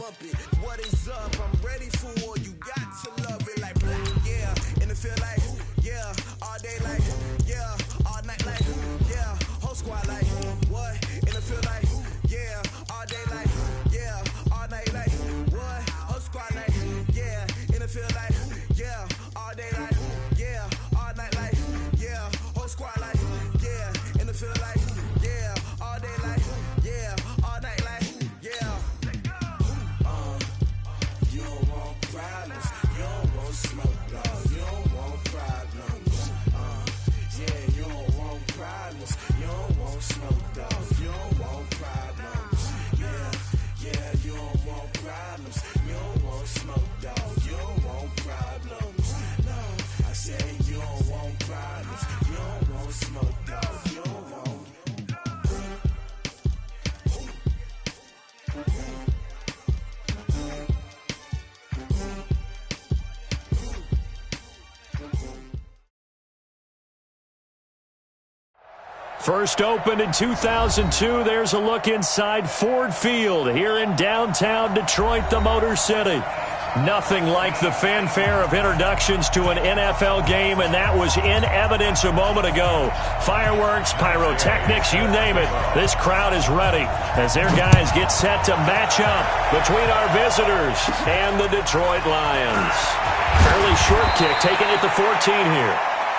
bump it. What is up? I'm ready for war. You got to love it like blah, yeah. And it feel like, yeah. All day like, yeah. All night like, yeah. Whole squad like, what? And it feel like, yeah. All day like, yeah. All night like, what? Whole squad like, yeah. And it feel like, yeah. All day like, yeah. All night like, yeah. Whole squad like, yeah. And it feel like, yeah. All day like, yeah. All night like, yeah. You don't want problems. You don't want smoke, dog. You don't want problems. Yeah, you don't want problems. You don't want smoke, dog. You don't want problems. Yeah, you don't want problems. You don't want smoke, dog. You don't want problems. No, I said you don't want problems. You don't want smoke, dog. You don't want. First opened in 2002, there's a look inside Ford Field here in downtown Detroit, the Motor City. Nothing like the fanfare of introductions to an NFL game, and that was in evidence a moment ago. Fireworks, pyrotechnics, you name it. This crowd is ready as their guys get set to match up between our visitors and the Detroit Lions. Fairly short kick taken at the 14 here.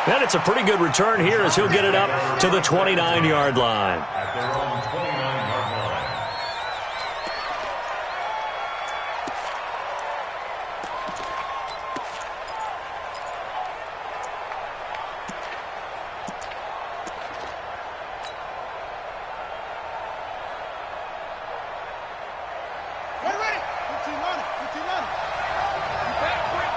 And it's a pretty good return here as he'll get it up to the 29-yard line. At their own 29-yard line. Ready? 15 on it. 15 on it. You back quick.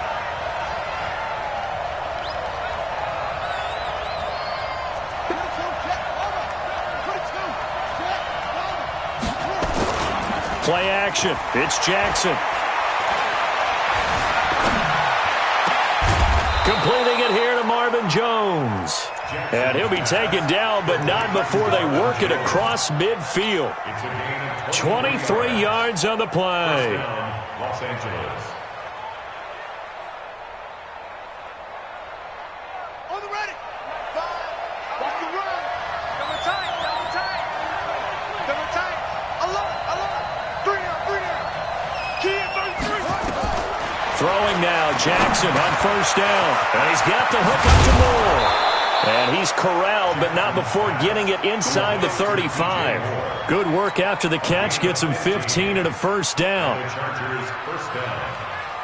Play action. It's Jackson. Completing it here to Marvin Jones. And he'll be taken down, but not before they work it across midfield. 23 yards on the play. Los Angeles. On the ready. Watch the run. Double tight. Double tight. Double tight. Alert. 3 down. Key at 33. Throwing now, Jackson on first down. And he's got the hook up to Moore. And he's corralled, but not before getting it inside the 35. Good work after the catch. Gets him 15 and a first down.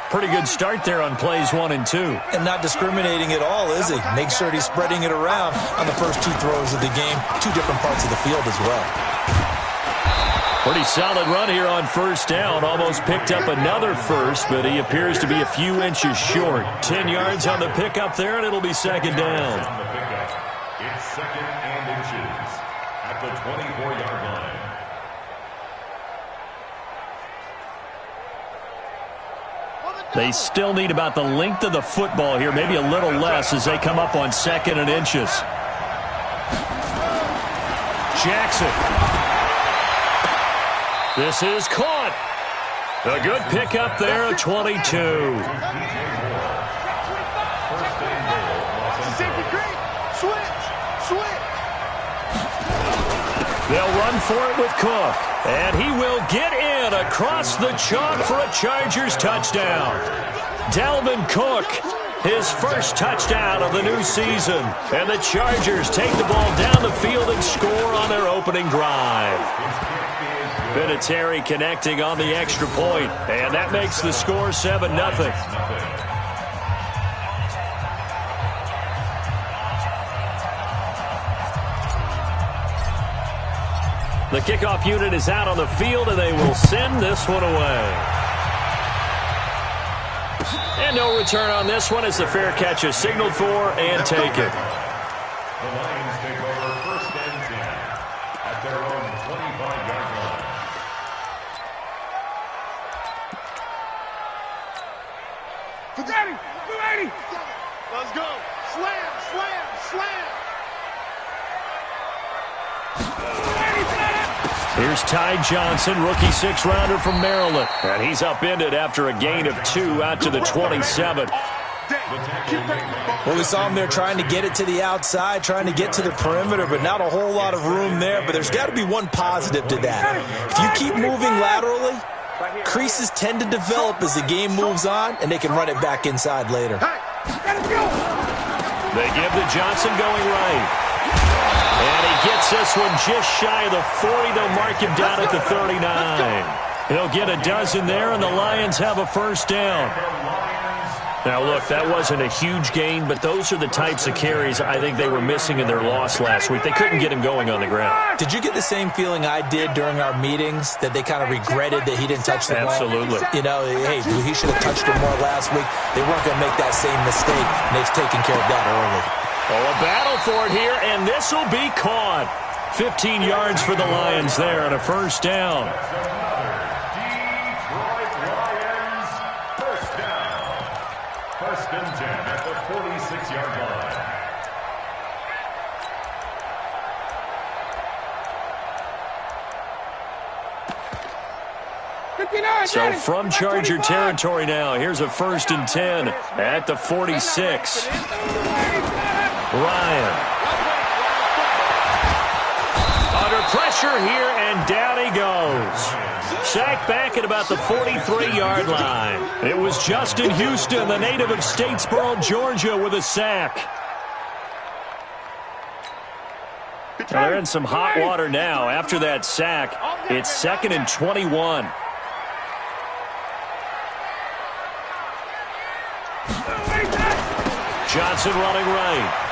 Pretty good start there on plays 1 and 2. And not discriminating at all, is he? Make sure he's spreading it around on the first 2 throws of the game. 2 different parts of the field as well. Pretty solid run here on first down. Almost picked up another first, but he appears to be a few inches short. 10 yards on the pickup there, and it'll be second down. It's second and inches at the 24-yard line. They still need about the length of the football here, maybe a little less as they come up on second and inches. Jackson. This is caught. A good pickup there at 22. They'll run for it with Cook. And he will get in across the chalk for a Chargers touchdown. Dalvin Cook, his first touchdown of the new season. And the Chargers take the ball down the field and score on their opening drive. Vinatieri connecting on the extra point, and that makes the score 7-0. The kickoff unit is out on the field, and they will send this one away. And no return on this one as the fair catch is signaled for and taken. The Lions take over first and 10 at their own 25-yard line. For Daddy! Let's go! Slam! Here's Ty Johnson, rookie six-rounder from Maryland. And he's upended after a gain of 2 out to the 27. Well, we saw him there trying to get it to the outside, trying to get to the perimeter, but not a whole lot of room there. But there's got to be one positive to that. If you keep moving laterally, creases tend to develop as the game moves on, and they can run it back inside later. They give to Johnson going right. And he gets this one just shy of the 40. They'll mark him down at the 39. He'll get a dozen there, and the Lions have a first down. Now, look, that wasn't a huge gain, but those are the types of carries I think they were missing in their loss last week. They couldn't get him going on the ground. Did you get the same feeling I did during our meetings, that they kind of regretted that he didn't touch the ball? Absolutely. You know, hey, he should have touched it more last week. They weren't going to make that same mistake, and they've taken care of that early. Oh, a battle for it here, and this will be caught. 15 yards for the Lions there and a first down. Detroit Lions, first down. First and 10 at the 46-yard line. So from Charger territory now, here's a first and 10 at the 46. Ryan. Under pressure here, and down he goes. Sacked back at about the 43-yard line. It was Justin Houston, the native of Statesboro, Georgia, with a sack. They're in some hot water now. After that sack, it's 2nd and 21. Johnson running right.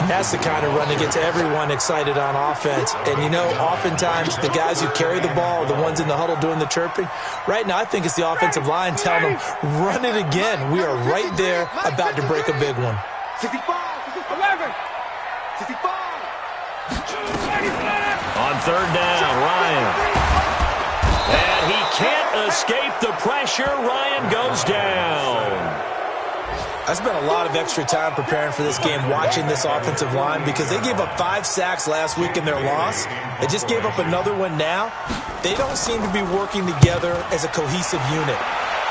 That's the kind of run that gets everyone excited on offense. And, you know, oftentimes the guys who carry the ball are the ones in the huddle doing the chirping. Right now, I think it's the offensive line telling them, run it again. We are right there about to break a big one. 65, 11, 65. On third down, Ryan. And he can't escape the pressure. Ryan goes down. I spent a lot of extra time preparing for this game, watching this offensive line, because they gave up 5 sacks last week in their loss. They just gave up another one now. They don't seem to be working together as a cohesive unit,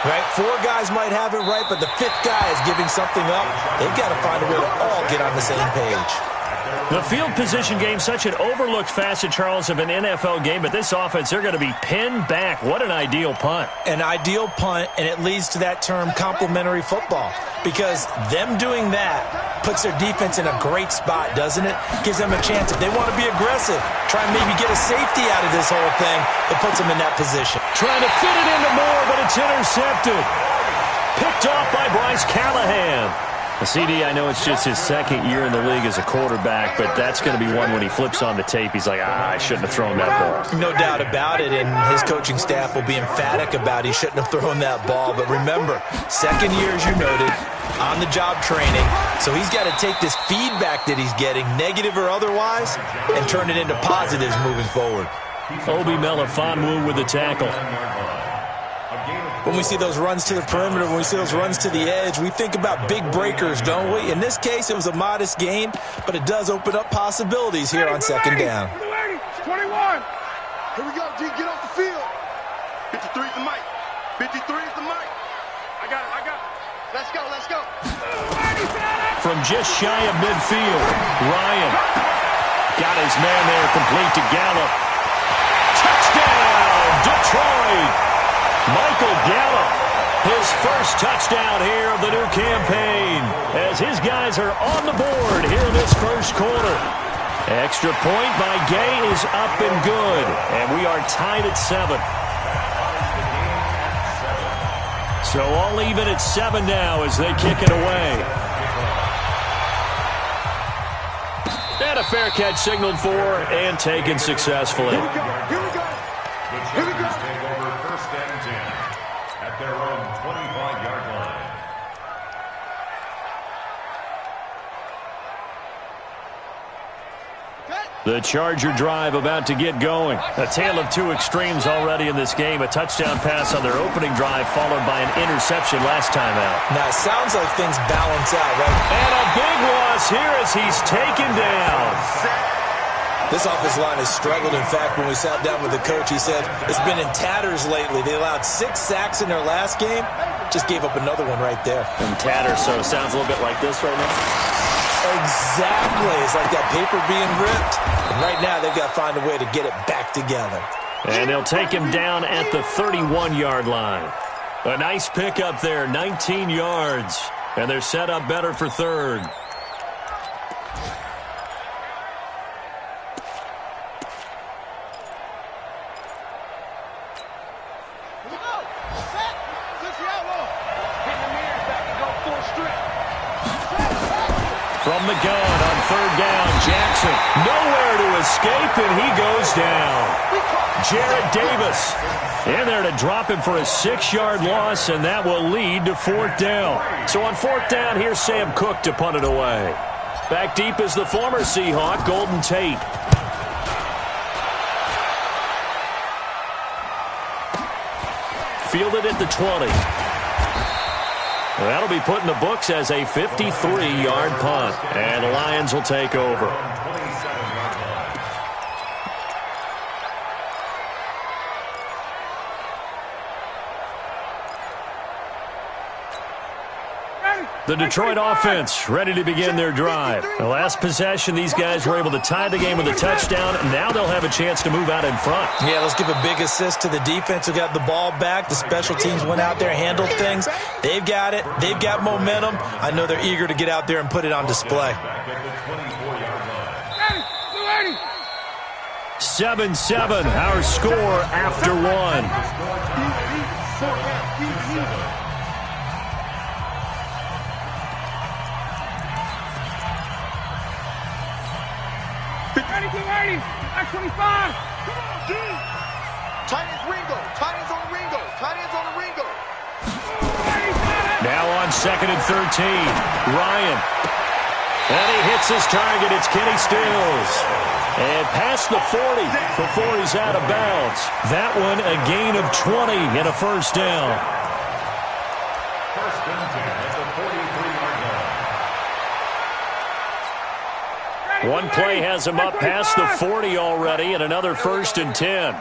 right? 4 guys might have it right, but the 5th guy is giving something up. They've got to find a way to all get on the same page. The field position game, such an overlooked facet, Charles, of an NFL game, but this offense, they're going to be pinned back. What an ideal punt. An ideal punt, and it leads to that term complementary football, because them doing that puts their defense in a great spot, doesn't it? Gives them a chance. If they want to be aggressive, try and maybe get a safety out of this whole thing, it puts them in that position. Trying to fit it into Moore, but it's intercepted. Picked off by Bryce Callahan. CD, I know it's just his 2nd year in the league as a quarterback, but that's going to be one when he flips on the tape, he's like, I shouldn't have thrown that ball. No doubt about it, and his coaching staff will be emphatic about he shouldn't have thrown that ball. But remember, 2nd year, as you noted, on-the-job training, so he's got to take this feedback that he's getting, negative or otherwise, and turn it into positives moving forward. Obi Melifonwu with the tackle. When we see those runs to the perimeter, when we see those runs to the edge, we think about big breakers, don't we? In this case, it was a modest gain, but it does open up possibilities here on 2nd down. 21. Here we go, G. Get off the field. 53 is the mic. 53 is the mic. I got it. Let's go. From just shy of midfield, Ryan got his man there, complete to Gallup. Touchdown, Detroit! Michael Gallup, his first touchdown here of the new campaign, as his guys are on the board here in this first quarter. Extra point by Gay is up and good, and we are tied at 7. So all even at 7 now as they kick it away. And a fair catch signaled for and taken successfully. Here we go. Take over first and 10 at their own 25-yard line. The Charger drive about to get going. A tale of two extremes already in this game. A touchdown pass on their opening drive followed by an interception last time out. Now, it sounds like things balance out, right? And a big loss here as he's taken down. This offensive line has struggled. In fact, when we sat down with the coach, he said it's been in tatters lately. They allowed 6 sacks in their last game. Just gave up another one right there. In tatters, so it sounds a little bit like this right now. Exactly. It's like that paper being ripped. And right now, they've got to find a way to get it back together. And they'll take him down at the 31-yard line. A nice pickup there, 19 yards. And they're set up better for third. From the gun on third down, Jackson nowhere to escape, and he goes down. Jarrett Davis in there to drop him for a 6-yard loss, and that will lead to fourth down. So on fourth down, here's Sam Cook to punt it away. Back deep is the former Seahawk, Golden Tate. Fielded at the 20. That'll be put in the books as a 53-yard punt. And the Lions will take over. The Detroit offense ready to begin their drive. The last possession, these guys were able to tie the game with a touchdown. Now they'll have a chance to move out in front. Yeah, let's give a big assist to the defense who got the ball back. The special teams went out there, handled things. They've got it. They've got momentum. I know they're eager to get out there and put it on display. 7-7, our score after one. Back 25. Come on, G. Tight ends Ringo. Tight ends on the Ringo. Tight ends on the Ringo. Now on 2nd and 13. Ryan. And he hits his target. It's Kenny Stills. And past the 40 before he's out of bounds. That one a gain of 20 and a first down. First and 10 at the 43-yard line. One play has him up past the 40 already, and another first and 10.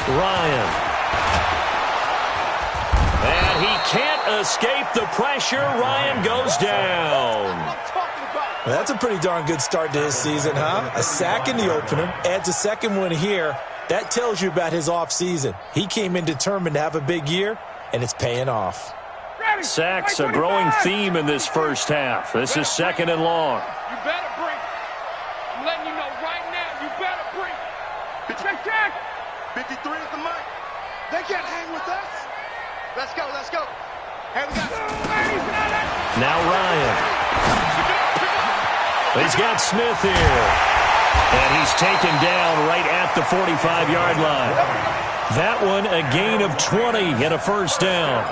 Ryan. And he can't escape the pressure. Ryan goes down. Well, that's a pretty darn good start to his season, huh? A sack in the opener, adds a second one here. That tells you about his offseason. He came in determined to have a big year, and it's paying off. Sacks, a growing theme in this first half. This is 2nd and long. You better bring it. I'm letting you know right now, you better bring it. Check. 53 is the mark. They can't hang with us. Let's go. Hey, we got Now Ryan. He's got Smith here. And he's taken down right at the 45-yard line. That one a gain of 20 and a first down.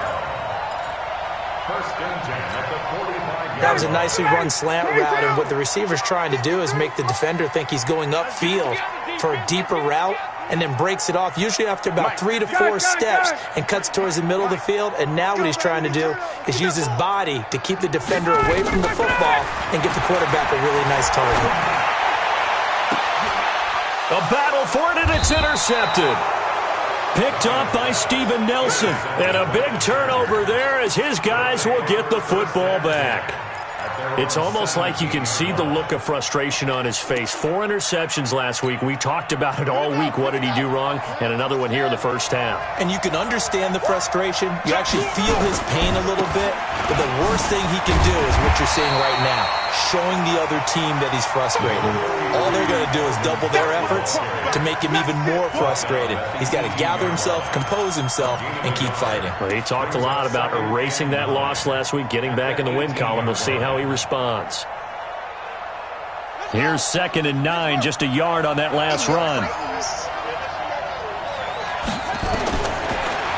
First and 10 at the 45-yard line. That was a nicely run slant route, and what the receiver's trying to do is make the defender think he's going upfield for a deeper route, and then breaks it off, usually after about 3 to 4 steps, and cuts towards the middle of the field. And now what he's trying to do is use his body to keep the defender away from the football and give the quarterback a really nice target. A battle for it, and it's intercepted. Picked up by Steven Nelson. And a big turnover there as his guys will get the football back. It's almost like you can see the look of frustration on his face. 4 interceptions last week. We talked about it all week. What did he do wrong? And another one here in the first half. And you can understand the frustration. You actually feel his pain a little bit. But the worst thing he can do is what you're seeing right now, showing the other team that he's frustrated. All they're going to do is double their efforts to make him even more frustrated. He's got to gather himself, compose himself, and keep fighting. Well, he talked a lot about erasing that loss last week, getting back in the win column. We'll see how he responds. Here's 2nd and 9, just a yard on that last run.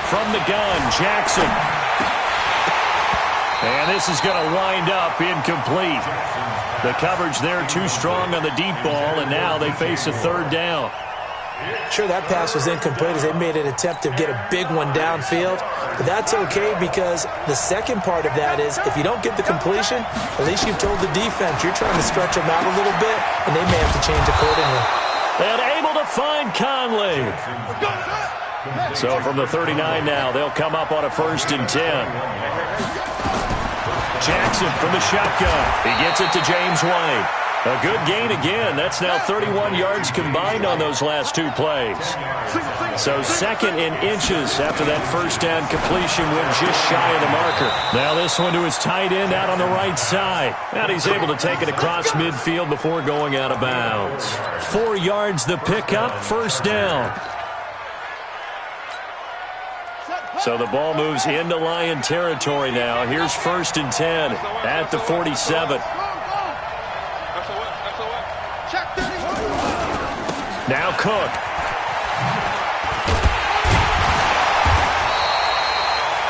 From the gun, Jackson. And this is going to wind up incomplete. The coverage there too strong on the deep ball, and now they face a 3rd down. Sure, that pass was incomplete as they made an attempt to get a big one downfield. But that's okay because the second part of that is if you don't get the completion, at least you've told the defense you're trying to stretch them out a little bit, and they may have to change accordingly. And able to find Conley. So from the 39 now, they'll come up on a 1st and 10. Jackson from the shotgun. He gets it to James White. A good gain again. That's now 31 yards combined on those last 2 plays. So 2nd in inches after that 1st down completion went just shy of the marker. Now this one to his tight end out on the right side. And he's able to take it across midfield before going out of bounds. 4 yards the pickup, 1st down. So the ball moves into Lion territory now. Here's 1st and 10 at the 47. Now Cook.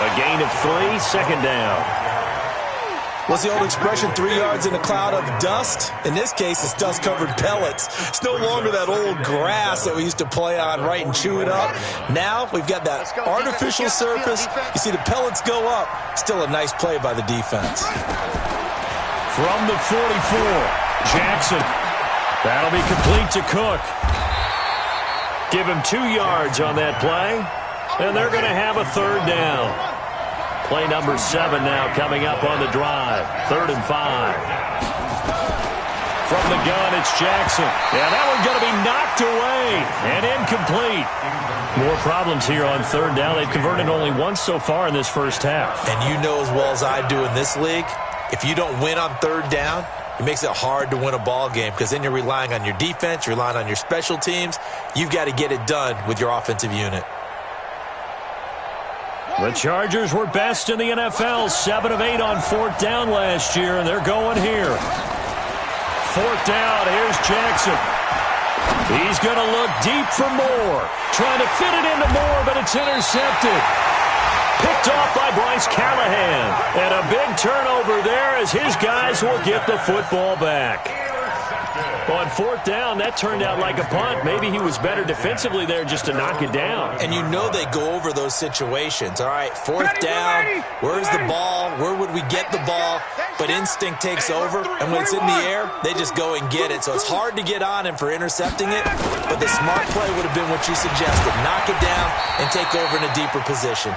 A gain of 3, 2nd down. What's the old expression, 3 yards in a cloud of dust? In this case, it's dust-covered pellets. It's no longer that old grass that we used to play on, right, and chew it up. Now we've got that artificial surface. You see the pellets go up. Still a nice play by the defense. From the 44, Jackson. That'll be complete to Cook. Give him 2 yards on that play, and they're going to have a 3rd down. Play number 7 now coming up on the drive. 3rd and 5. From the gun, it's Jackson. Yeah, that one's going to be knocked away and incomplete. More problems here on 3rd down. They've converted only once so far in this 1st half. And you know as well as I do in this league, if you don't win on 3rd down, it makes it hard to win a ball game because then you're relying on your defense, you're relying on your special teams. You've got to get it done with your offensive unit. The Chargers were best in the NFL, 7 of 8 on 4th down last year, and they're going here. 4th down, here's Jackson. He's going to look deep for Moore. Trying to fit it into Moore, but it's intercepted. Picked off by Bryce Callahan. And a big turnover there as his guys will get the football back. On 4th down, that turned out like a punt. Maybe he was better defensively there just to knock it down. And you know they go over those situations. All right, 4th down, where's the ball? Where would we get the ball? But instinct takes over, and when it's in the air, they just go and get it. So it's hard to get on him for intercepting it, but the smart play would have been what you suggested. Knock it down and take over in a deeper position.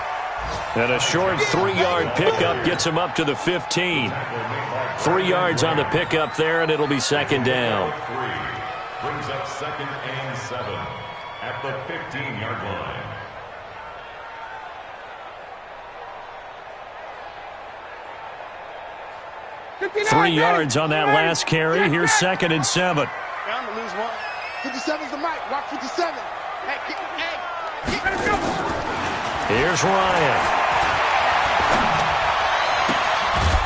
And a short 3-yard pickup gets him up to the 15. 3 yards on the pickup there, and it'll be 2nd down. Brings up 2nd and 7 at the 15-yard line. Three yards on that last carry. Here's 2nd and 7. Bound to lose one. 57's the mic. Watch 57. Here's Ryan.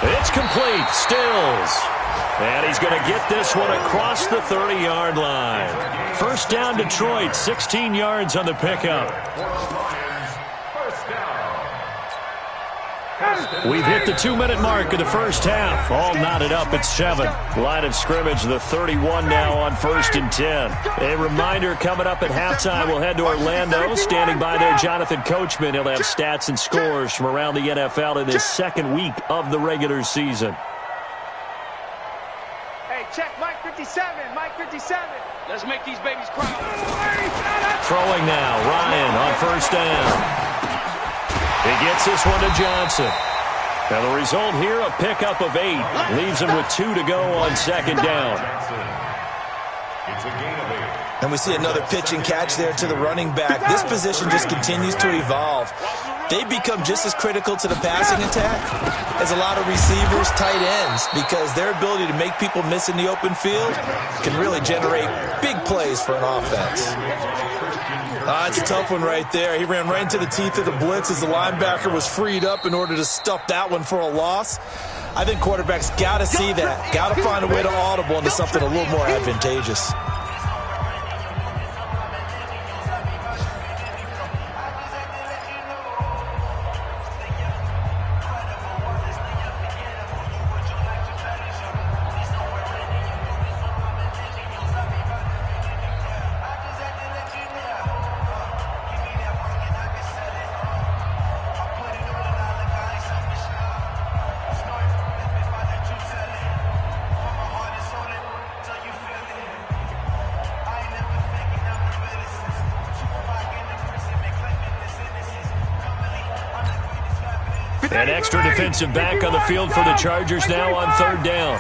It's complete. Stills. And he's going to get this one across the 30-yard line. 1st down, Detroit. 16 yards on the pickup. We've hit the 2-minute mark of the 1st half. All knotted up at 7. Line of scrimmage, the 31 now on 1st and 10. A reminder coming up at halftime, we'll head to Orlando. Standing by there, Jonathan Coachman. He'll have stats and scores from around the NFL in this 2nd week of the regular season. Hey, check Mike 57. Mike 57. Let's make these babies cry. Throwing now, Ryan on 1st down. He gets this one to Johnson. Now the result here, a pickup of 8. Leaves him with 2 to go on 2nd down. It's a gain of 8. And we see another pitch and catch there to the running back. This position just continues to evolve. They become just as critical to the passing attack as a lot of receivers, tight ends, because their ability to make people miss in the open field can really generate big plays for an offense. It's a tough one right there. He ran right into the teeth of the blitz as the linebacker was freed up in order to stuff that one for a loss. I think quarterbacks got to see that. Got to find a way to audible into something a little more advantageous. An extra defensive back on the field for the Chargers now on third down.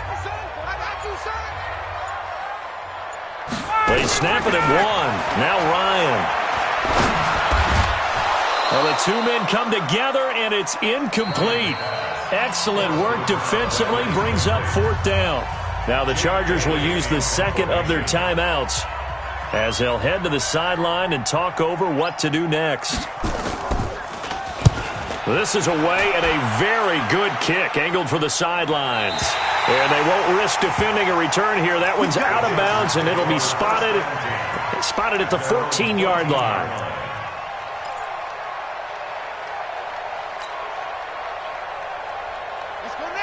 They snap it at one. Now Ryan. Well, the two men come together, and it's incomplete. Excellent work defensively, brings up fourth down. Now the Chargers will use the second of their timeouts as they'll head to the sideline and talk over what to do next. This is away and a very good kick angled for the sidelines. And they won't risk defending a return here. That one's out of bounds, and it'll be spotted at the 14-yard line.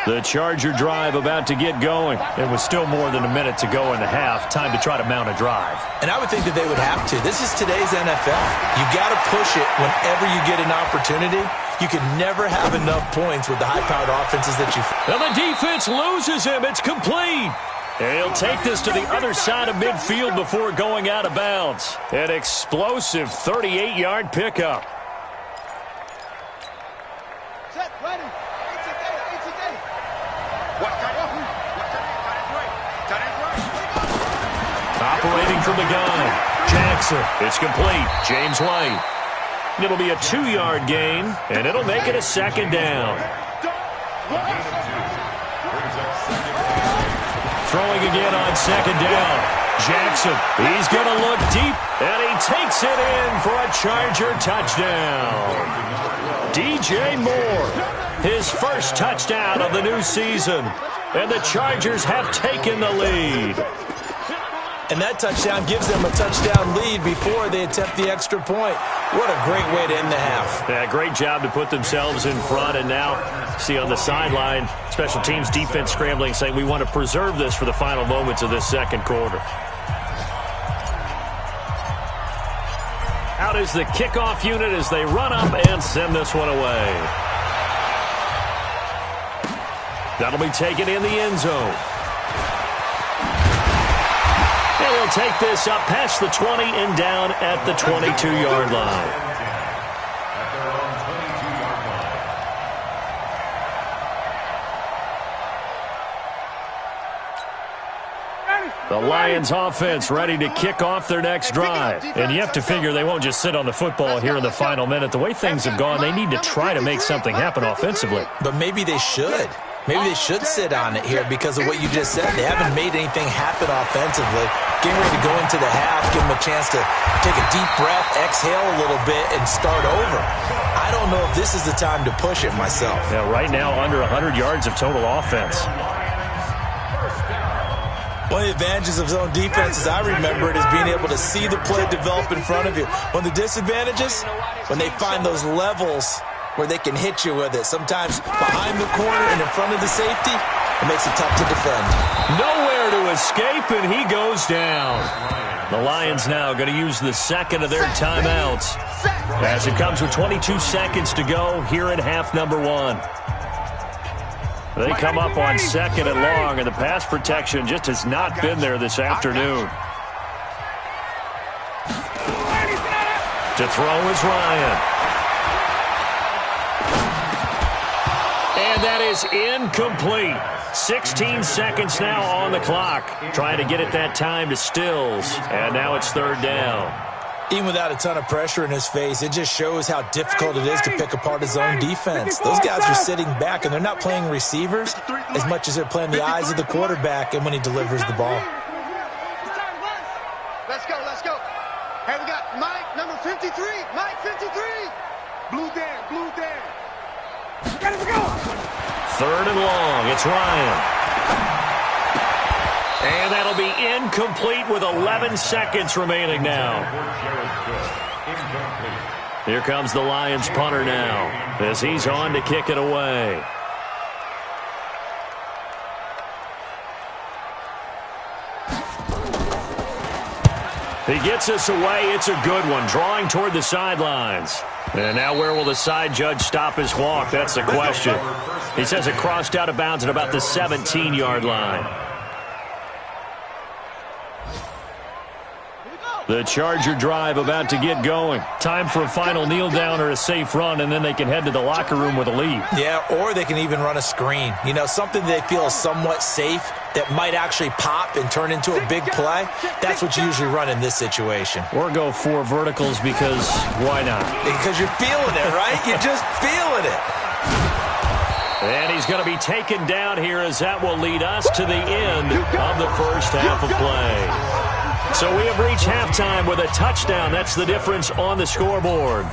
The Charger drive about to get going. It was still more than a minute to go in the half. Time to try to mount a drive. And I would think that they would have to. This is today's NFL. You got to push it whenever you get an opportunity. You can never have enough points with the high-powered offenses that you... Now the defense loses him. It's complete. And he'll take this to the other side of midfield before going out of bounds. An explosive 38-yard pickup. Set, ready. Operating from the gun. Jackson. It's complete. James White. It'll be a 2-yard gain, and it'll make it a second down. Throwing again on second down. Jackson. He's going to look deep, and he takes it in for a Charger touchdown. DJ Moore, his first touchdown of the new season, and the Chargers have taken the lead. And that touchdown gives them a touchdown lead before they attempt the extra point. What a great way to end the half. Yeah, great job to put themselves in front. And now, see on the sideline, special teams defense scrambling, saying we want to preserve this for the final moments of this second quarter. Out is the kickoff unit as they run up and send this one away. That'll be taken in the end zone. And he'll take this up past the 20 and down at the 22-yard line. The Lions offense ready to kick off their next drive. And you have to figure they won't just sit on the football here in the final minute. The way things have gone, they need to try to make something happen offensively. But maybe they should. Maybe they should sit on it here because of what you just said. They haven't made anything happen offensively. Getting ready to go into the half, give them a chance to take a deep breath, exhale a little bit, and start over. I don't know if this is the time to push it myself. Yeah, right now under 100 yards of total offense. One of the advantages of zone defense, as I remember it, is being able to see the play develop in front of you. One of the disadvantages, when they find those levels where they can hit you with it. Sometimes behind the corner and in front of the safety, it makes it tough to defend. Nowhere to escape, and he goes down. The Lions now going to use the second of their timeouts as it comes with 22 seconds to go here in half number one. They come up on second and long, and the pass protection just has not been there this afternoon. To throw is Ryan. And that is incomplete. 16 seconds now on the clock. Trying to get it that time to Stills. And now it's third down. Even without a ton of pressure in his face, it just shows how difficult it is to pick apart his own defense. Those guys are sitting back, and they're not playing receivers as much as they're playing the eyes of the quarterback and when he delivers the ball. Let's go, let's go. Hey, we got Mike, number 53. Mike, 53. Blue Dan, blue Dan. Get it, go. Third and long. It's Ryan. And that'll be incomplete with 11 seconds remaining now. Here comes the Lions punter now as he's on to kick it away. He gets us away. It's a good one, drawing toward the sidelines. And now where will the side judge stop his walk? That's the question. He says it crossed out of bounds at about the 17-yard line. The Charger drive about to get going. Time for a final kneel down or a safe run, and then they can head to the locker room with a lead. Yeah, or they can even run a screen. You know, something they feel is somewhat safe that might actually pop and turn into a big play. That's what you usually run in this situation. Or go 4 verticals because why not? Because you're feeling it, right? You're just feeling it. And he's going to be taken down here as that will lead us to the end of the first half of play. So we have reached halftime with a touchdown. That's the difference on the scoreboard.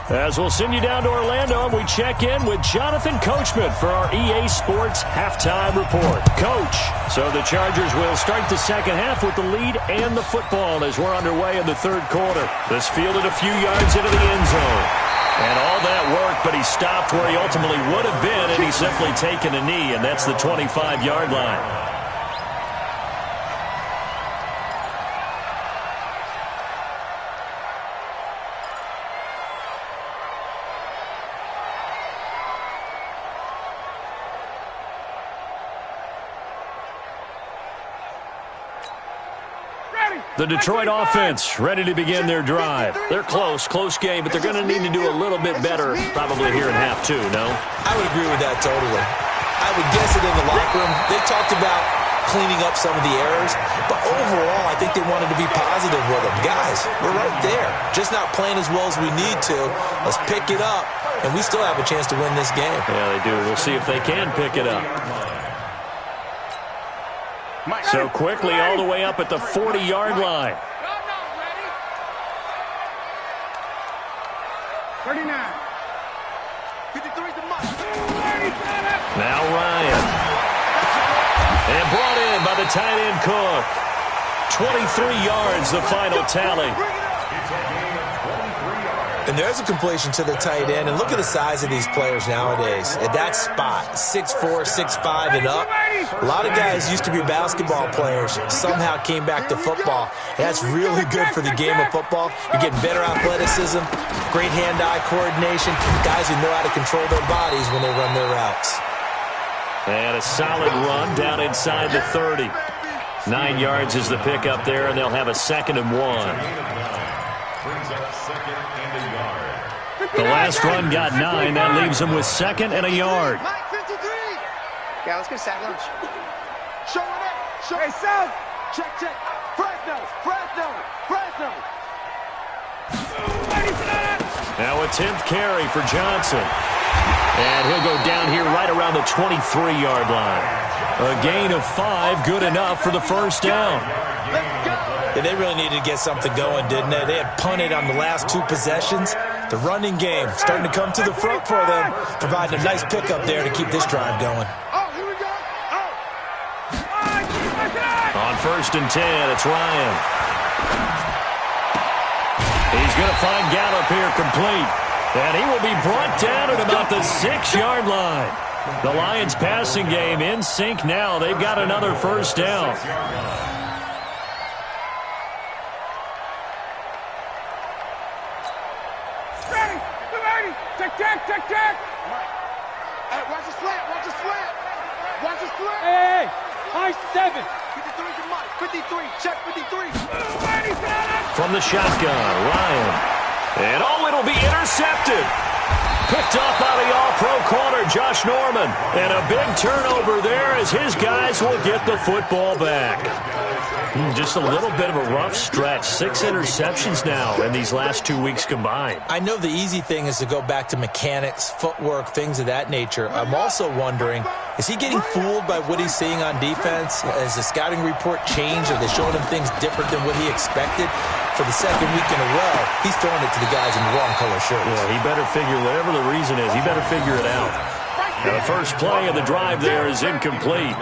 As we'll send you down to Orlando, and we check in with Jonathan Coachman for our EA Sports Halftime Report. Coach, so the Chargers will start the second half with the lead and the football as we're underway in the third quarter. This fielded a few yards into the end zone. And all that work, but he stopped where he ultimately would have been, and he's simply taken a knee, and that's the 25-yard line. The Detroit offense ready to begin their drive. They're close game, but they're going to need to do a little bit better probably here in half 2, no? I would agree with that totally. I would guess it in the locker room. They talked about cleaning up some of the errors, but overall I think they wanted to be positive with them. Guys, we're right there. Just not playing as well as we need to. Let's pick it up, and we still have a chance to win this game. Yeah, they do. We'll see if they can pick it up. So quickly all the way up at the 40-yard line. 39. 53 is the mark. Now Ryan. And brought in by the tight end Cook. 23 yards, the final tally. And there's a completion to the tight end. And look at the size of these players nowadays. At that spot, 6'4", 6'5", and up. A lot of guys used to be basketball players, somehow came back to football. And that's really good for the game of football. You're getting better athleticism, great hand-eye coordination, guys who know how to control their bodies when they run their routes. And a solid run down inside the 30. 9 yards is the pickup there, and they'll have a 2nd and 1. The last run got 9. That leaves him with 2nd and a yard. Yeah, let's go sack lunch. Show him up. Show hey, South. Check. Fresno. Now a 10th carry for Johnson. And he'll go down here right around the 23-yard line. A gain of 5, good enough for the first down. Yeah, they really needed to get something going, didn't they? They had punted on the last 2 possessions. The running game starting to come to the front for them, providing a nice pickup there to keep this drive going. On 1st and 10, it's Ryan. He's going to find Gallup here complete. And he will be brought down at about the 6-yard line. The Lions passing game in sync now. They've got another first down. Check. Hey, watch the slant. Hey, high 7. 53 to Mike. 53, check 53. From the shotgun, Ryan. And it'll be intercepted. Picked up by the all-pro corner, Josh Norman. And a big turnover there as his guys will get the football back. Just a little bit of a rough stretch. 6 interceptions now in these last 2 weeks combined. I know the easy thing is to go back to mechanics, footwork, things of that nature. I'm also wondering, is he getting fooled by what he's seeing on defense? Has the scouting report changed? Are they showing him things different than what he expected? For the 2nd week in a row, he's throwing it to the guys in the wrong color shirts. Yeah, he better figure, whatever the reason is, he better figure it out. Now, the first play of the drive there is incomplete.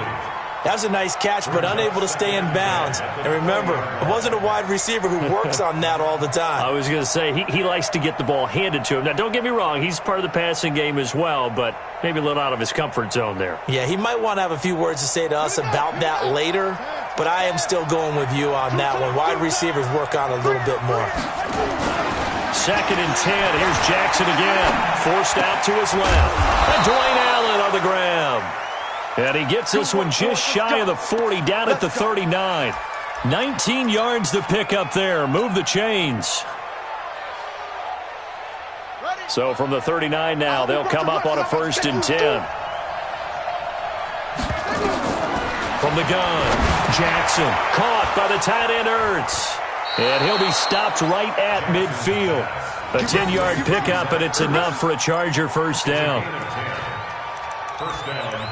That was a nice catch, but unable to stay in bounds. And remember, it wasn't a wide receiver who works on that all the time. I was going to say, he likes to get the ball handed to him. Now, don't get me wrong, he's part of the passing game as well, but maybe a little out of his comfort zone there. Yeah, he might want to have a few words to say to us about that later, but I am still going with you on that one. Wide receivers work on a little bit more. 2nd and 10. Here's Jackson again. Forced out to his left. And Dwayne Allen on the grab. And he gets this one just shy of the 40, down at the 39. 19 yards to pick up there. Move the chains. So from the 39 now, they'll come up on a 1st and 10. From the gun, Jackson caught by the tight end Ertz. And he'll be stopped right at midfield. A 10-yard pickup, and it's enough for a Charger first down.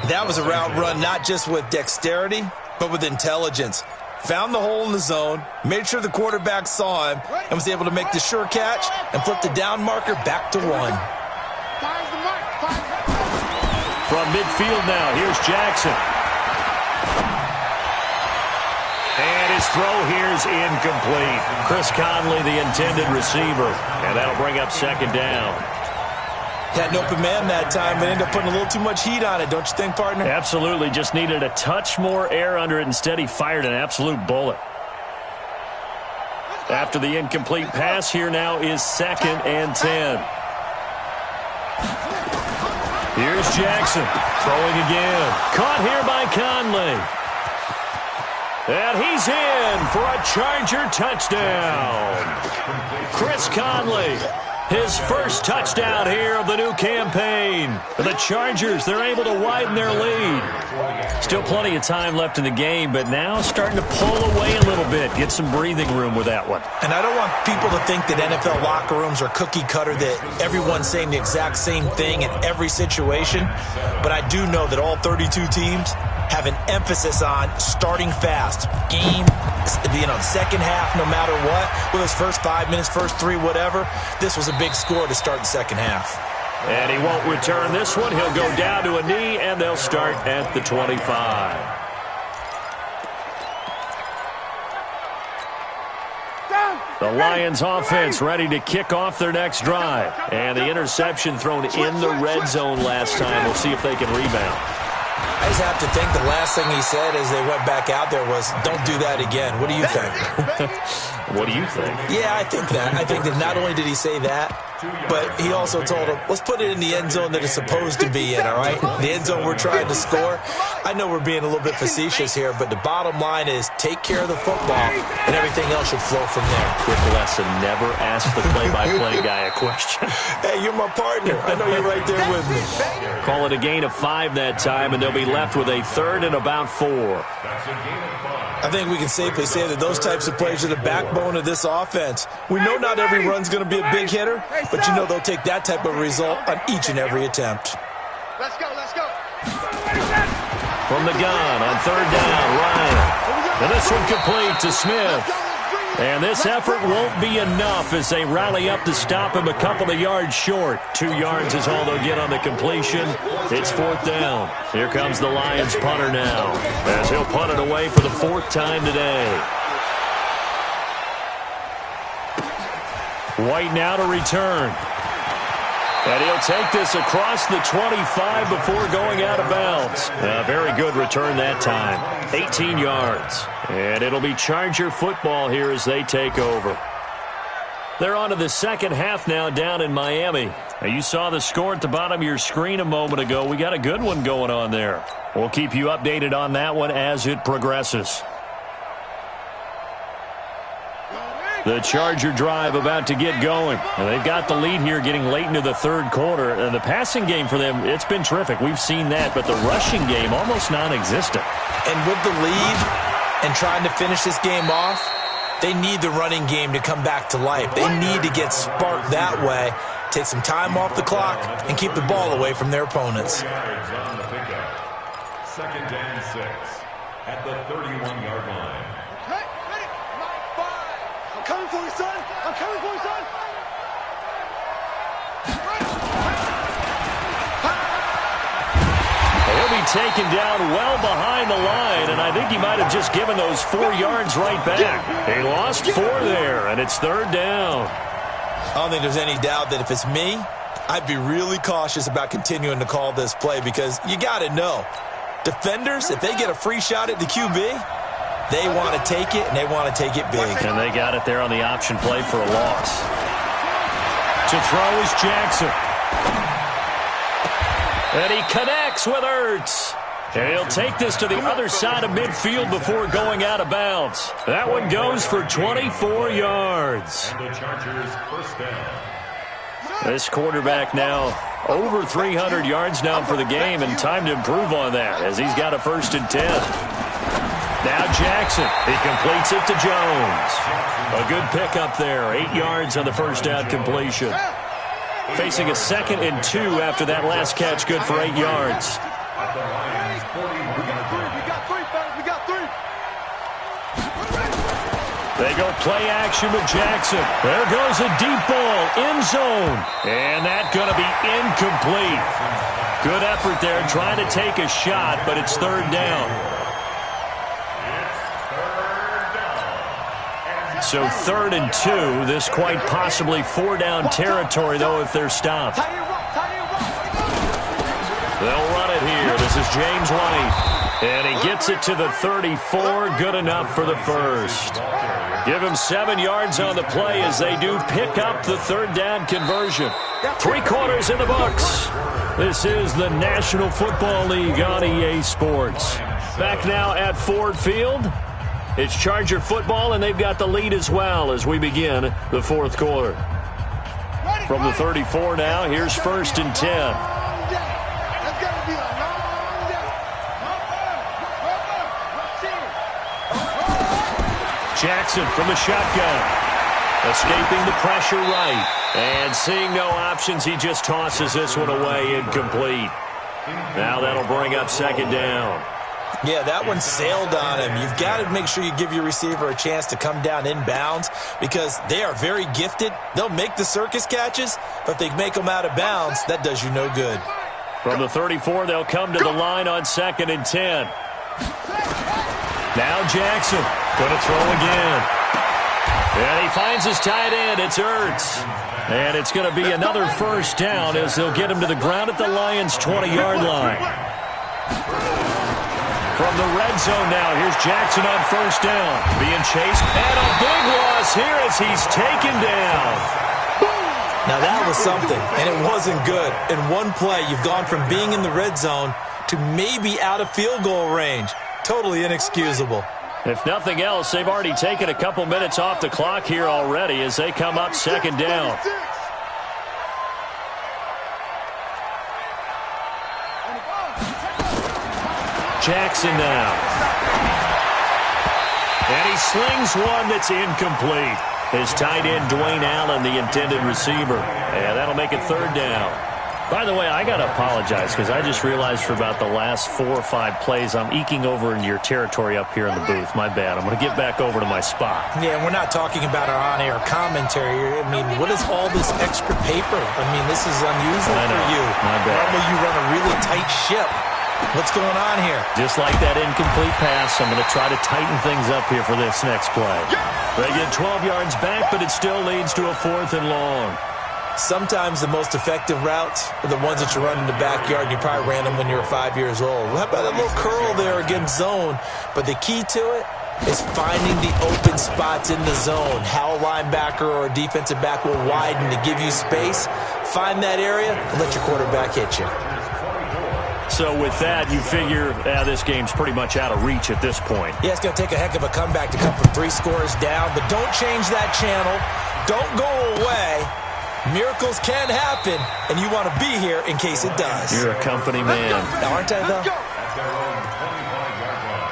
That was a route run not just with dexterity, but with intelligence. Found the hole in the zone, made sure the quarterback saw him, and was able to make the sure catch and flip the down marker back to 1. From midfield now, here's Jackson. And his throw here is incomplete. Chris Conley, the intended receiver, and that'll bring up 2nd down. Had an open man that time, but ended up putting a little too much heat on it, don't you think, partner? Absolutely. Just needed a touch more air under it. Instead, he fired an absolute bullet. After the incomplete pass, here now is 2nd and 10. Here's Jackson throwing again. Caught here by Conley. And he's in for a Charger touchdown. Chris Conley, his first touchdown here of the new campaign. For the Chargers, they're able to widen their lead. Still plenty of time left in the game, but now starting to pull away a little bit. Get some breathing room with that one. And I don't want people to think that NFL locker rooms are cookie cutter, that everyone's saying the exact same thing in every situation. But I do know that all 32 teams have an emphasis on starting fast. Game, second half, no matter what. Whether it's first 5 minutes, first 3, whatever. This was a big score to start the second half. And he won't return this one. He'll go down to a knee, and they'll start at the 25. The Lions offense ready to kick off their next drive. And the interception thrown in the red zone last time. We'll see if they can rebound. I just have to think the last thing he said as they went back out there was, don't do that again. What do you think? What do you think? Yeah, I think that. I think that not only did he say that, but he also told him, let's put it in the end zone that it's supposed to be in, all right? The end zone we're trying to score. I know we're being a little bit facetious here, but the bottom line is take care of the football, and everything else should flow from there. Quick lesson, never ask the play-by-play guy a question. Hey, you're my partner. I know you're right there with me. Call it a gain of 5 that time, and they'll be left with a 3rd and about 4. I think we can safely say that those types of plays are the backbone of this offense. We know not every run's going to be a big hitter, but you know they'll take that type of result on each and every attempt. Let's go, let's go. From the gun on 3rd down, Ryan. And this one complete to Smith. And this effort won't be enough as they rally up to stop him a couple of yards short. 2 yards is all they'll get on the completion. It's 4th down. Here comes the Lions punter now, as he'll punt it away for the 4th time today. White now to return. And he'll take this across the 25 before going out of bounds. A very good return that time. 18 yards. And it'll be Charger football here as they take over. They're on to the second half now down in Miami. Now, you saw the score at the bottom of your screen a moment ago. We got a good one going on there. We'll keep you updated on that one as it progresses. The Charger drive about to get going. And they've got the lead here getting late into the 3rd quarter. And the passing game for them, it's been terrific. We've seen that. But the rushing game, almost non-existent. And with the lead and trying to finish this game off, they need the running game to come back to life. They need to get sparked that way, take some time off the clock, and keep the ball away from their opponents. 2nd and 6 at the 31-yard line. I'm coming for you, son. I'm coming for you, son. taken down well behind the line, and I think he might have just given those 4 yards right back. He lost 4 there, and it's third down. I don't think there's any doubt that if it's me, I'd be really cautious about continuing to call this play because you got to know, defenders, if they get a free shot at the QB, they want to take it, and they want to take it big. And they got it there on the option play for a loss. To throw is Jackson. And he connects with Ertz. And he'll take this to the other side of midfield before going out of bounds. That one goes for 24 yards. And the Chargers first down. This quarterback now over 300 yards now for the game, and time to improve on that as he's got a 1st and 10. Now Jackson, he completes it to Jones. A good pickup there, 8 yards on the first down completion. Facing a 2nd and 2 after that last catch, good for 8 yards. At the Lions' 41. We got three. They go play action with Jackson. There goes a deep ball, end zone. And that's going to be incomplete. Good effort there trying to take a shot, but it's third down. So 3rd and 2. This quite possibly 4-down territory, though, if they're stopped. They'll run it here. This is James White. And he gets it to the 34. Good enough for the first. Give him 7 yards on the play as they do pick up the 3rd down conversion. 3 quarters in the books. This is the National Football League on EA Sports. Back now at Ford Field. It's Charger football, and they've got the lead as well as we begin the 4th quarter. From the 34 now, here's 1st and 10. Jackson from the shotgun. Escaping the pressure right. And seeing no options, he just tosses this one away, incomplete. Now that'll bring up 2nd down. Yeah, that one sailed on him. You've got to make sure you give your receiver a chance to come down inbounds because they are very gifted. They'll make the circus catches, but if they make them out of bounds, that does you no good. From the 34, they'll come to the line on 2nd and 10. Now Jackson going to throw again. And he finds his tight end. It's Ertz. And it's going to be another first down as they'll get him to the ground at the Lions' 20-yard line. From the red zone now, here's Jackson on first down. Being chased, and a big loss here as he's taken down. Now that was something, and it wasn't good. In one play, you've gone from being in the red zone to maybe out of field goal range. Totally inexcusable. If nothing else, they've already taken a couple minutes off the clock here already as they come up 2nd down. Jackson now. And he slings one that's incomplete. His tight end, Dwayne Allen, the intended receiver. And that'll make it 3rd down. By the way, I got to apologize because I just realized for about the last 4 or 5 plays, I'm eking over into your territory up here in the booth. My bad. I'm going to get back over to my spot. Yeah, we're not talking about our on-air commentary. I mean, what is all this extra paper? I mean, this is unusual for you. My bad. Normally you run a really tight ship. What's going on here? Just like that incomplete pass, I'm going to try to tighten things up here for this next play. They get 12 yards back, but it still leads to a 4th and long. Sometimes the most effective routes are the ones that you run in the backyard, and you probably ran them when you were 5 years old. How about a little curl there against zone? But the key to it is finding the open spots in the zone. How a linebacker or a defensive back will widen to give you space. Find that area and let your quarterback hit you. So with that, you figure this game's pretty much out of reach at this point. Yeah, it's going to take a heck of a comeback to come from 3 scores down, but don't change that channel. Don't go away. Miracles can happen, and you want to be here in case it does. You're a company man. Now, aren't I, though? At their own 25-yard line.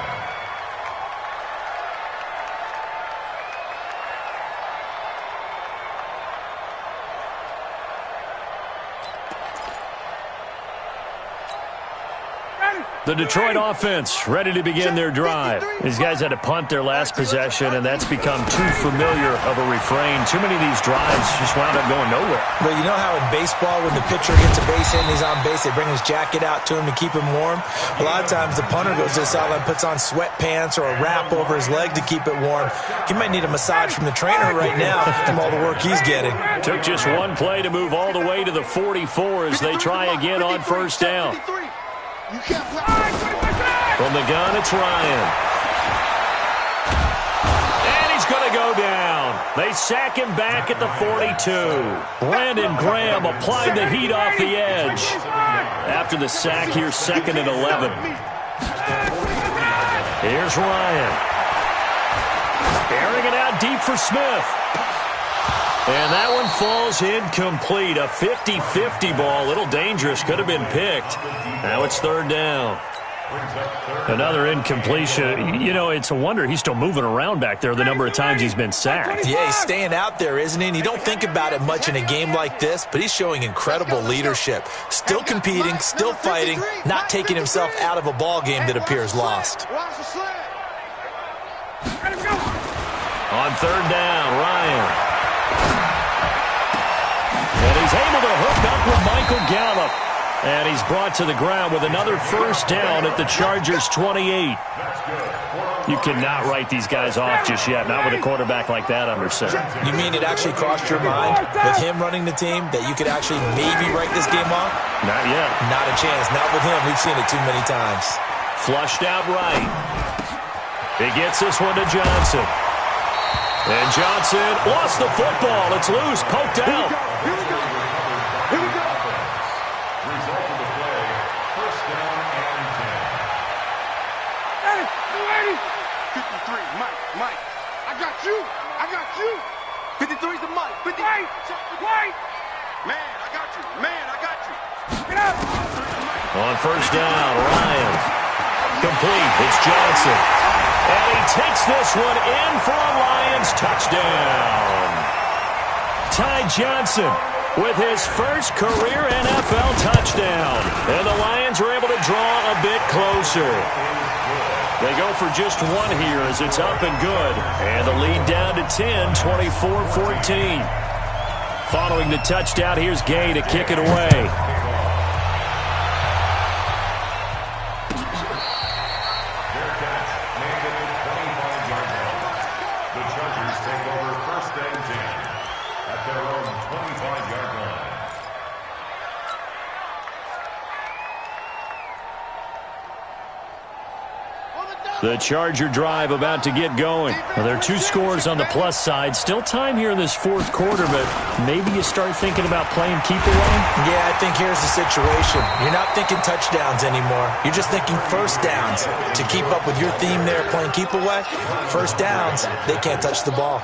The Detroit offense ready to begin their drive. These guys had to punt their last possession, and that's become too familiar of a refrain. Too many of these drives just wound up going nowhere. But you know how in baseball, when the pitcher gets a base hit and he's on base, they bring his jacket out to him to keep him warm? A lot of times the punter goes to the sideline, puts on sweatpants or a wrap over his leg to keep it warm. He might need a massage from the trainer right now from all the work he's getting. Took just one play to move all the way to the 44 as they try again on first down. From the gun, it's Ryan. And he's going to go down. They sack him back at the 42. Brandon Graham applied the heat off the edge. After the sack, here's 2nd and 11. Here's Ryan. Airing it out deep for Smith. And that one falls incomplete. A 50-50 ball. A little dangerous. Could have been picked. Now it's 3rd down. Another incompletion. You know, it's a wonder he's still moving around back there the number of times he's been sacked. Yeah, he's staying out there, isn't he? And you don't think about it much in a game like this, but he's showing incredible leadership. Still competing, still fighting, not taking himself out of a ball game that appears lost. On 3rd down, Ryan. And he's able to hook up with Michael Gallup. And he's brought to the ground with another first down at the Chargers' 28. You cannot write these guys off just yet, not with a quarterback like that under center. You mean it actually crossed your mind with him running the team that you could actually maybe write this game off? Not yet. Not a chance. Not with him. We've seen it too many times. Flushed out right. He gets this one to Johnson. And Johnson lost the football. It's loose, poked out. Here we go. Here we go. Result of the play, first down and 10. 53, Mike. I got you. 53's the Mike. 50. Wait. Man, I got you. Get up. On first down, Ryan. Complete. It's Johnson. And he takes this one in for a Lions touchdown. Ty Johnson with his first career NFL touchdown. And the Lions are able to draw a bit closer. They go for just one here as it's up and good. And the lead down to 10, 24-14. Following the touchdown, here's Gay to kick it away. The Charger drive about to get going. Well, there are 2 scores on the plus side. Still time here in this 4th quarter, but maybe you start thinking about playing keep away? Yeah, I think here's the situation. You're not thinking touchdowns anymore. You're just thinking first downs. To keep up with your theme there, playing keep away, first downs, they can't touch the ball.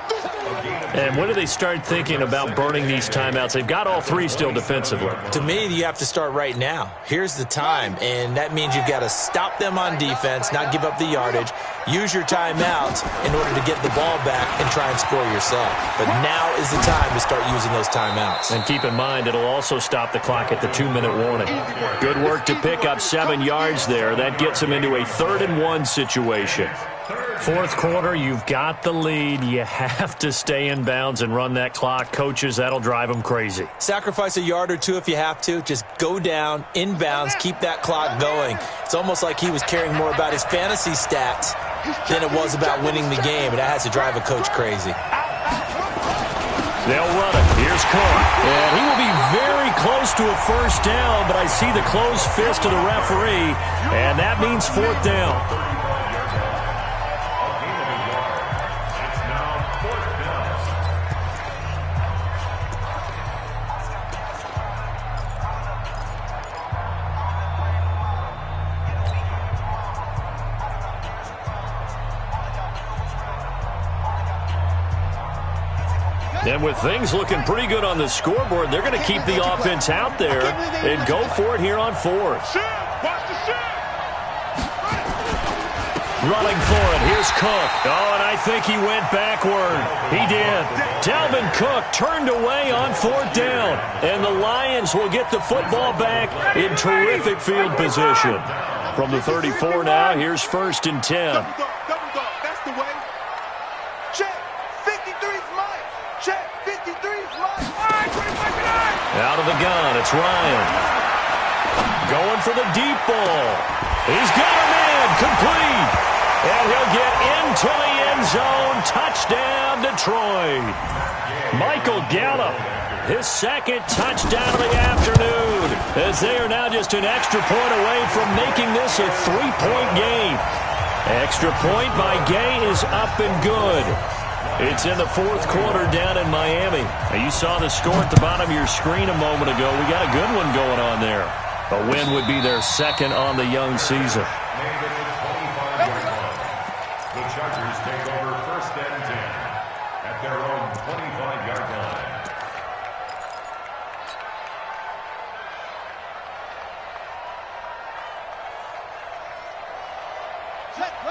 And when do they start thinking about burning these timeouts? They've got all 3 still defensively. To me, you have to start right now. Here's the time, and that means you've got to stop them on defense, not give up the yardage, use your timeouts in order to get the ball back and try and score yourself. But now is the time to start using those timeouts. And keep in mind, it'll also stop the clock at the 2-minute warning. Good work to pick up 7 yards there. That gets them into a 3rd and 1 situation. 4th quarter, you've got the lead. You have to stay in bounds and run that clock. Coaches, that'll drive them crazy. Sacrifice a yard or 2 if you have to. Just go down, in bounds, keep that clock going. It's almost like he was caring more about his fantasy stats than it was about winning the game, and that has to drive a coach crazy. They'll run it. Here's Cook. And he will be very close to a first down, but I see the closed fist of the referee, and that means 4th down. And with things looking pretty good on the scoreboard, they're going to keep the offense out there and go for it here on 4th. Running for it. Here's Cook. Oh, and I think he went backward. He did. Dalvin Cook turned away on 4th down. And the Lions will get the football back in terrific field position. From the 34 now, here's 1st and 10. Double dog. That's the way. Check. 53's mine. Check. 53's mine. All right, 25. Out of the gun, it's Ryan. Going for the deep ball. He's got him in. Complete. And he'll get into the end zone. Touchdown, Detroit. Michael Gallup, his 2nd touchdown of the afternoon, as they are now just an extra point away from making this a 3-point game. Extra point by Gay is up and good. It's in the 4th quarter down in Miami. Now, you saw the score at the bottom of your screen a moment ago. We got a good one going on there. A win would be their 2nd on the young season. The Chargers take over 1st and 10 at their own 25-yard line.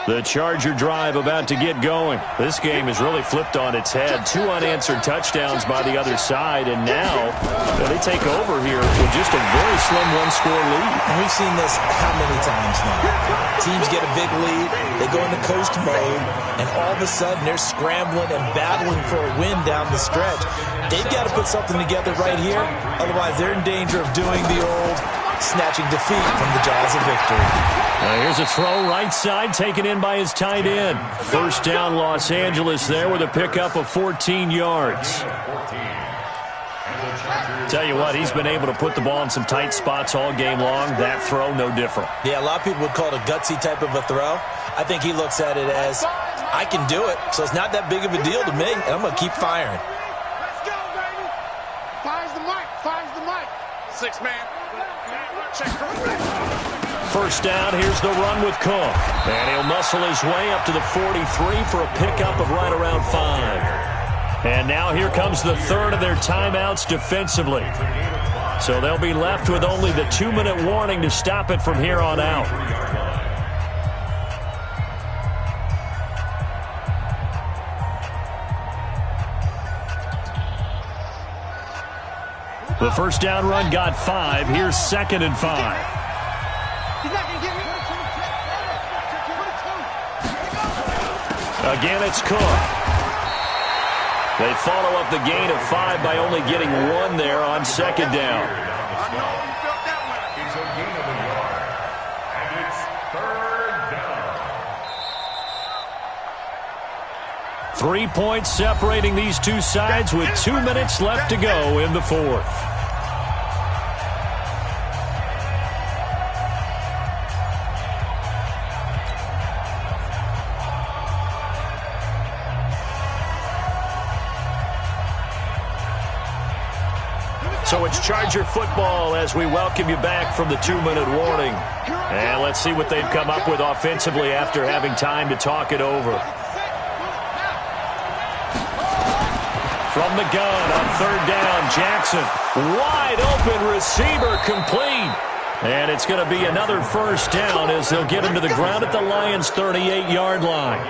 The Charger drive about to get going. This game has really flipped on its head. 2 unanswered touchdowns by the other side, and now they take over here with just a very slim 1-score lead. And we've seen this how many times now? Teams get a big lead, they go into coast mode, and all of a sudden they're scrambling and battling for a win down the stretch. They've got to put something together right here, otherwise they're in danger of doing the old snatching defeat from the jaws of victory. Here's a throw right side, taken in by his tight end. 1st down, Los Angeles there with a pickup of 14 yards. Tell you what, he's been able to put the ball in some tight spots all game long. That throw, no different. Yeah, a lot of people would call it a gutsy type of a throw. I think he looks at it as, I can do it, so it's not that big of a deal to me, and I'm going to keep firing. Let's go, baby. Fires the mic. 6-man. Check. 1st down, here's the run with Cook. And he'll muscle his way up to the 43 for a pickup of right around 5. And now here comes the 3rd of their timeouts defensively. So they'll be left with only the 2-minute warning to stop it from here on out. The 1st down run got 5. Here's 2nd and 5. Again, it's Cook. They follow up the gain of 5 by only getting 1 there on 2nd down. It's a gain of a yard, and it's 3rd down. 3 points separating these two sides with 2 minutes left to go in the 4th. So it's Charger football as we welcome you back from the 2-minute warning. And let's see what they've come up with offensively after having time to talk it over. From the gun on 3rd down, Jackson. Wide open receiver, complete. And it's going to be another 1st down as they'll get him to the ground at the Lions' 38-yard line.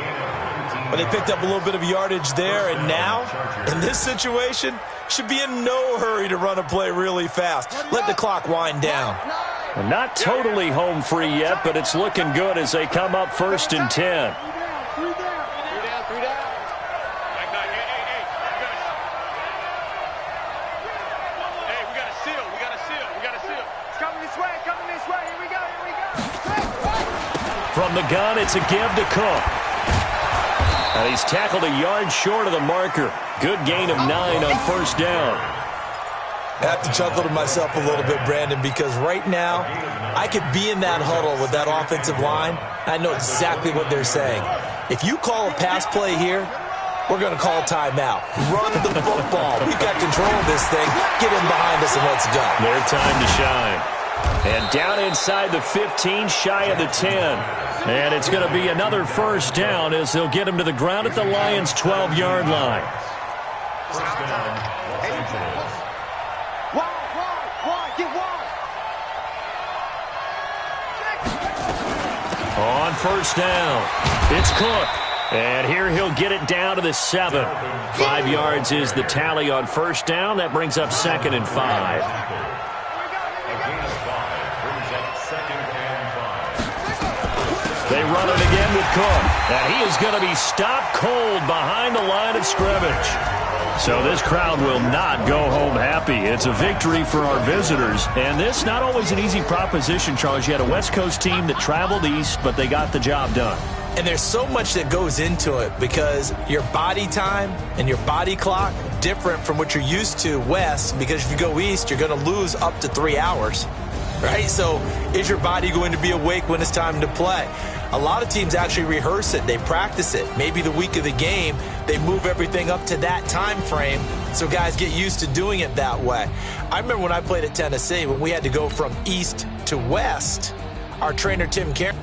But they picked up a little bit of yardage there, and now, in this situation, should be in no hurry to run a play really fast. Let the clock wind down. Not totally home free yet, but it's looking good as they come up 1st and 10. From the gun, it's a give to Cook. And he's tackled a yard short of the marker. Good gain of 9 on 1st down. I have to chuckle to myself a little bit, Brandon, because right now I could be in that huddle with that offensive line. I know exactly what they're saying. If you call a pass play here, we're going to call a timeout. Run the football. We've got control of this thing. Get in behind us and let's go. Their time to shine. And down inside the 15, shy of the 10. And it's going to be another 1st down as they'll get him to the ground at the Lions' 12-yard line. 1st down, Los Angeles. Wide, get wide. On first down, it's Cook. And here he'll get it down to the 7. 5 yards is the tally on first down. That brings up 2nd and 5. They run it again with Cook. And he is going to be stopped cold behind the line of scrimmage. So this crowd will not go home happy. It's a victory for our visitors. And this not always an easy proposition, Charles. You had a West Coast team that traveled east, but they got the job done. And there's so much that goes into it because your body time and your body clock different from what you're used to west, because if you go east, you're going to lose up to 3 hours, right? So is your body going to be awake when it's time to play? A lot of teams actually rehearse it. They practice it. Maybe the week of the game, they move everything up to that time frame so guys get used to doing it that way. I remember when I played at Tennessee, when we had to go from east to west, our trainer, Tim Cameron,